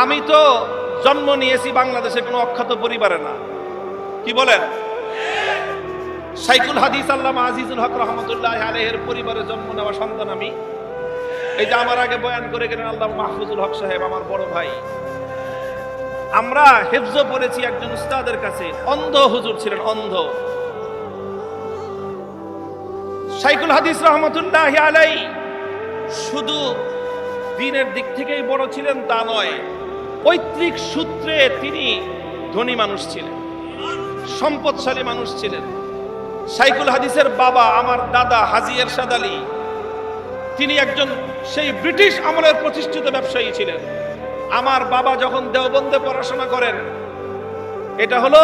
আমি তো জন্ম নিয়েছি বাংলাদেশে কোনো অখ্যাত পরিবারে না, কি বলেন? শাইখুল হাদিস আল্লামা আজিজুল হক রহমতুল্লাহ আলাইহির পরিবারে জন্ম নেওয়া সন্তান আমি। এই যে আমার আগে বয়ান করে গেলেন আল্লামা মাহফুজুল হক সাহেব, আমার বড় ভাই। আমরা হিফজ পড়েছি একজন উস্তাদের কাছে, অন্ধ হুজুর ছিলেন, অন্ধ। শাইখুল হাদিস রহমতুল্লাহ আলাইহি শুধু দিনের দিক থেকেই বড় ছিলেন তা নয়, পৈতৃক সূত্রে তিনি ধনী মানুষ ছিলেন, সম্পদশালী মানুষ ছিলেন। শাইখুল হাদিসের বাবা আমার দাদা হাজী এরশাদ আলী, তিনি একজন সেই ব্রিটিশ আমলের প্রতিষ্ঠিত ব্যবসায়ী ছিলেন। আমার বাবা যখন দেওবন্দে পড়াশোনা করেন, এটা হলো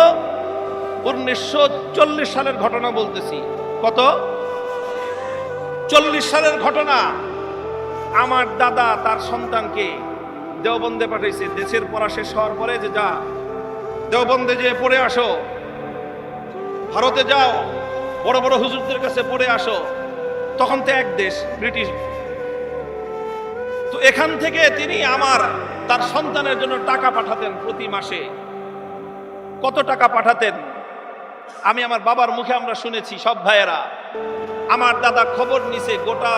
1940 সালের ঘটনা বলতেছি। কত? 40 সালের ঘটনা। আমার দাদা তার সন্তানকে দেওবন্দে পাঠাইছে। দেশের পড়া শেষ হওয়ার পরে যে যা দেওবন্দে যে পড়ে আসো, ভারতে যাও, বড় বড় হুজুরদের কাছে পড়ে আসো। তখন তো এক দেশ, ব্রিটিশ। তো এখান থেকে তিনি তার সন্তানের জন্য টাকা পাঠাতেন প্রতি মাসে। কত টাকা পাঠাতেন আমি আমার বাবার মুখে আমরা শুনেছি, সব ভাইয়েরা। আমার দাদা খবর নিছে গোটা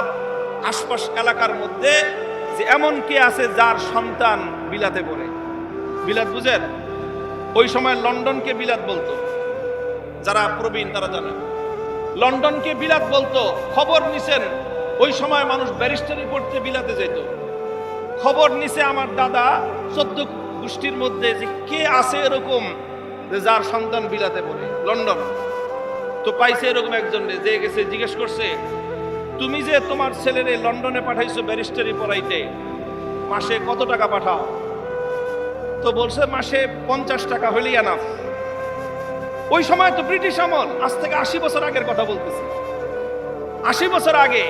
আশপাশ এলাকার মধ্যে যে এমন কে আছে যার সন্তান বিলাতে পড়ে। বিলাত বুঝেন? ওই সময় লন্ডনকে বিলাত বলতো, যারা প্রবীণ তারা জানেন। লন্ডনকে বিলাত বলতো। খবর নিছেন ওই সময় মানুষ ব্যারিস্টারি পড়তে বিলাতে যেত। খবর নিছে আমার দাদা 14 গোষ্ঠীর মধ্যে যে কে আছে এরকম যার সন্তান বিলাতে পড়ে লন্ডন। তো পাইছে এরকম একজন, যে গেছে জিজ্ঞেস করছে, তুমি যে তোমার ছেলেরে লন্ডনে পাঠাইছো ব্যারিস্টারি পড়াইতে, মাসে কত টাকা পাঠাও? তো বলছে মাসে 50 টাকা হলেই এনাফ। ওই সময় তো ব্রিটিশ আমল, আজ থেকে 80 বছর আগের কথা বলতেছি। 80 বছর আগে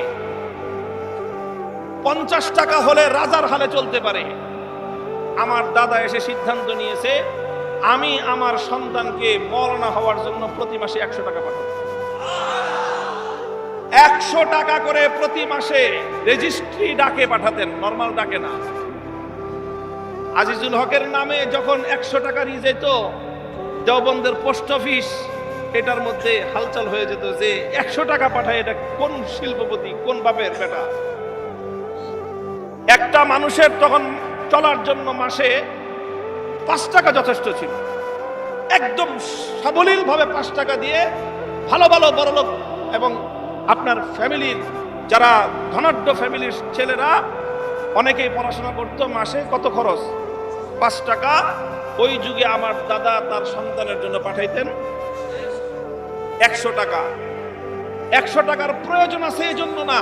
50 টাকা হলে রাজার হালে চলতে পারে। আমার দাদা এসে সিদ্ধান্ত নিয়েছে, আমি আমার সন্তানকে মওলানা হওয়ার জন্য প্রতি মাসে 100 টাকা পাঠাবো। 100 টাকা করে প্রতি মাসে রেজিস্ট্রি ডাকে পাঠাতেন, নরমাল ডাকে না। আজিজুল হকের নামে যখন 100 টাকা নিয়ে যেত, দেওবন্দের পোস্ট অফিস এটার মধ্যে হালচাল হয়ে যেত যে 100 টাকা পাঠায়, এটা কোন শিল্পপতি, কোন বাপের বেটা। একটা মানুষের তখন চলার জন্য মাসে 5 টাকা যথেষ্ট ছিল। একদম সাবলীল ভাবে 5 টাকা দিয়ে ভালো ভালো বড়লোক এবং আপনার ফ্যামিলির যারা ধনাঢ্য ফ্যামিলির ছেলেরা অনেকেই পড়াশোনা করতো। মাসে কত খরচ? 5 টাকা। ওই যুগে আমার দাদা তার সন্তানের জন্য পাঠাইতেন 100 টাকা। 100 টাকার প্রয়োজন আছে এই জন্য না,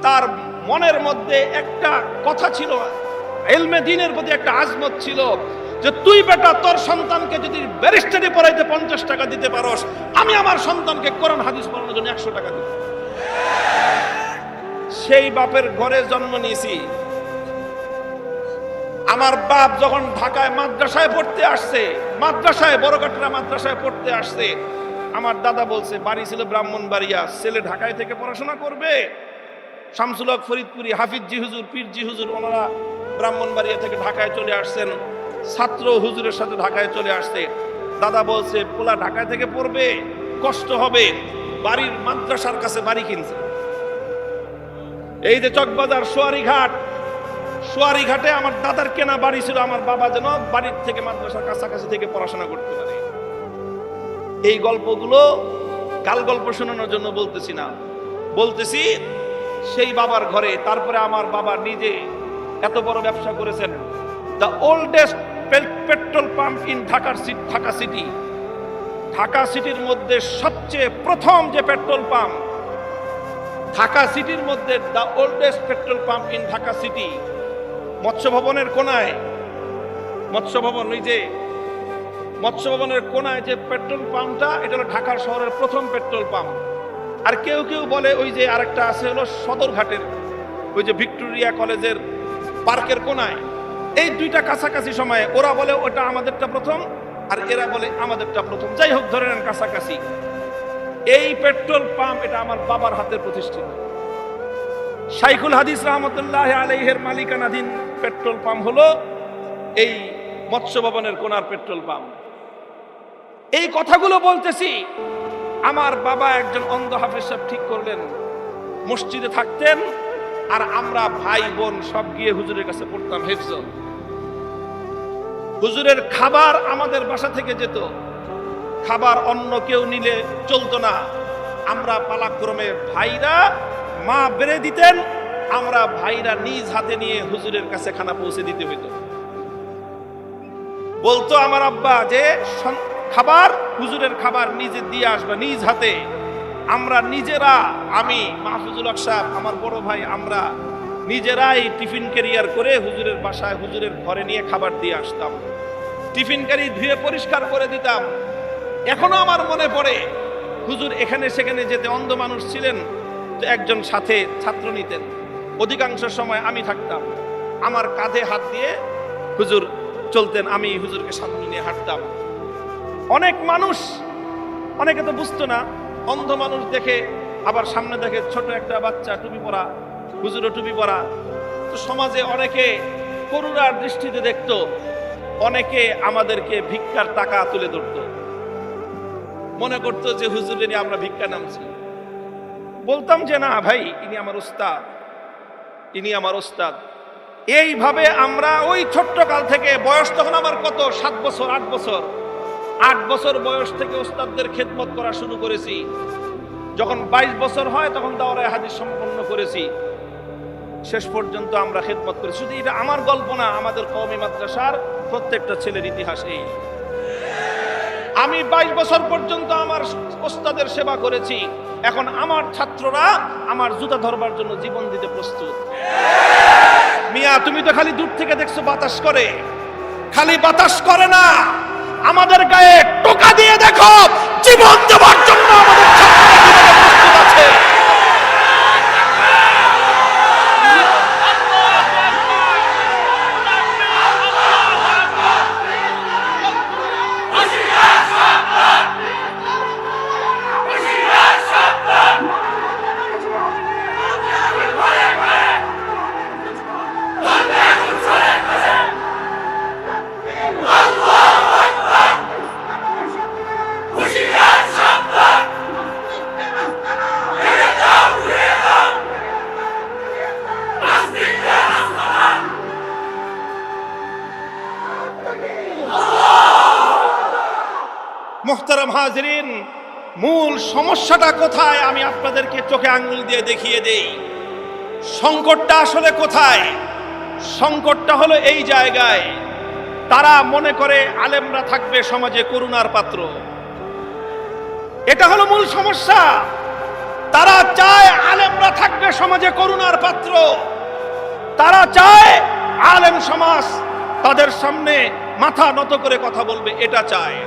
তার মনের মধ্যে একটা কথা ছিল, ইলমে দ্বীনের প্রতি একটা আজমত ছিল যে তুই বেটা তোর সন্তানকে যদি ব্যারিস্টারি পড়াইতে 50 টাকা দিতে পারোস, আমি আমার সন্তানকে কোরআন হাদিস পড়ানোর জন্য 100 টাকা দিব। সেই বাপের ঘরে জন্ম নিয়েছি। আমার বাপ যখন ঢাকায় মাদ্রাসায় পড়তে আসছে, মাদ্রাসায় বড়কাটরা মাদ্রাসায় পড়তে আসছে, আমার দাদা বলছে, বাড়ি ছিল ব্রাহ্মণবাড়িয়া, ছেলে ঢাকায় থেকে পড়াশোনা করবে। শামসুল হক ফরিদপুরি, হাফিজ জি হুজুর, পীর জি হুজুর, ওনারা ব্রাহ্মণবাড়িয়া থেকে ঢাকায় চলে আসছেন, ছাত্র হুজুরের সাথে ঢাকায় চলে আসছে। দাদা বলছে পোলা ঢাকায় থেকে পড়বে, কষ্ট হবে, বাড়ির মাদ্রাসার কাছে বাড়ি কিনছে। এই যে চকবাজার সোয়ারি ঘাটে আমার দাদার কেনা বাড়ি ছিল। আমার বাবা যেন বাড়ির থেকে মাদ্রাসার কাছাকাছি থেকে পড়াশোনা করতে পারে। এই গল্পগুলো কাল গল্প শোনানোর জন্য বলতেছি না, বলতেছি সেই বাবার ঘরে। তারপরে আমার বাবা নিজে এত বড় ব্যবসা করেছেন। The oldest petrol pump in Dhaka city, Dhaka সিটির মধ্যে সবচেয়ে প্রথম যে পেট্রোল পাম্প ঢাকা সিটির মধ্যে, the oldest petrol pump in Dhaka city, মৎস্য ভবনের কোনায়, মৎস্য ভবন, ওই যে মৎস্য ভবনের কোনায় যে পেট্রোল পাম্পটা, এটা হলো ঢাকার শহরের প্রথম পেট্রোল পাম্প। আর কেউ কেউ বলে ওই যে আরেকটা আছে হলো সদরঘাটের, ওই যে ভিক্টোরিয়া কলেজের পার্কের কোনায়। এই দুইটা কাছাকাছি সময়ে ওরা বলে ওটা আমাদেরটা প্রথম, আর এরা বলে আমাদেরটা প্রথম। যাই হোক, ধরে নেন কাছাকাছি। এই পেট্রোল পাম্প এটা আমার বাবার হাতের প্রতিষ্ঠিত। শাইখুল হাদিস রহমতুল্লাহ আলাইহির মালিকানাধীন পেট্রোল পাম্প হলো এই মৎস্য ভবনের কোনার পেট্রোল পাম্প। এই কথাগুলো বলতেছি, আমার বাবা একজন অন্ধ হাফেজ সাহেব ঠিক করলেন, মসজিদে থাকতেন আর আমরা ভাই বোন সব গিয়ে হুজুরের কাছে পড়তাম হেফজ। হুজুরের খাবার আমাদের বাসা থেকে যেত, খাবার অন্য কেউ নিলে চলতো না। আমরা পালাক্রমে ভাইরা, মা বেড়ে দিতেন, আমরা ভাইরা নিজ হাতে নিয়ে হুজুরের কাছে খানা পৌঁছে দিতে হইতো। বলতো আমার আব্বা যে খাবার, হুজুরের খাবার নিজে দিয়ে আসবে নিজ হাতে। আমরা নিজেরা, আমি, মাহফুজুল হক সাহেব, আমার বড় ভাই, আমরা নিজেরাই টিফিন ক্যারিয়ার করে হুজুরের বাসায়, হুজুরের ঘরে নিয়ে খাবার দিয়ে আসতাম। টিফিন ক্যারি ধুয়ে পরিষ্কার করে দিতাম। এখনো আমার মনে পড়ে, হুজুর এখানে সেখানে যেতে অন্ধ মানুষ ছিলেন, তো একজন সাথে ছাত্র নিতেন। অধিকাংশ সময় আমি থাকতাম, আমার কাঁধে হাত দিয়ে হুজুর চলতেন, আমি হুজুরকে সামনে নিয়ে হাঁটতাম। অনেক মানুষ, অনেকে তো বুঝতো না, অন্ধ মানুষ দেখে আবার সামনে দেখে ছোট একটা বাচ্চা টুপি পরা, হুজুরও টুপি পরা। তো সমাজে অনেকে করুণার দৃষ্টিতে দেখতো, অনেকে আমাদেরকে ভিক্ষার টাকা তুলে ধরতো, মনে করতো যে হুজুরের আমরা ভিক্ষা নামছি। বলতাম যে না ভাই, ইনি আমার উস্তাদ, ইনি আমার উস্তাদ। এইভাবে আমরা ওই ছোট্ট কাল থেকে, বয়স তখন আমার কত, 7 বছর 8 বছর, 8 বছর বয়স থেকে উস্তাদদের খেদমত করা শুরু করেছি। যখন 22 বছর হয় তখন দাওরায়ে হাদিস সম্পন্ন করেছি। শেষ পর্যন্ত আমরা খেদমত করেছি। শুধু এটা আমার গল্প না, আমাদের কওমি মাদ্রাসার প্রত্যেকটা ছেলের ইতিহাস এই। আমি 22 বছর পর্যন্ত আমার উস্তাদের সেবা করেছি। এখন আমার ছাত্ররা আমার জুতা ধরবার জন্য জীবন দিতে প্রস্তুত। মিয়া, তুমি তো খালি দূর থেকে দেখছো বাতাস করে, খালি বাতাস করে না, আমাদের গায়ে টোকা দিয়ে দেখো, জীবন দেওয়ার জন্য আমাদের ছাত্ররা প্রস্তুত আছে। মুহতারাম হাজিরিন, মূল সমস্যাটা কোথায় আমি আপনাদেরকে চোখে আঙ্গুল দিয়ে দেখিয়ে দেই। সংকটটা আসলে কোথায়? সংকটটা হলো এই জায়গায়, তারা মনে করে আলেমরা থাকবে সমাজে করুণার পাত্র। এটা হলো মূল সমস্যা। তারা চায় আলেমরা থাকবে সমাজে করুণার পাত্র। তারা চায় আলেম সমাজ তাদের সামনে মাথা নত করে কথা বলবে, এটা চায়।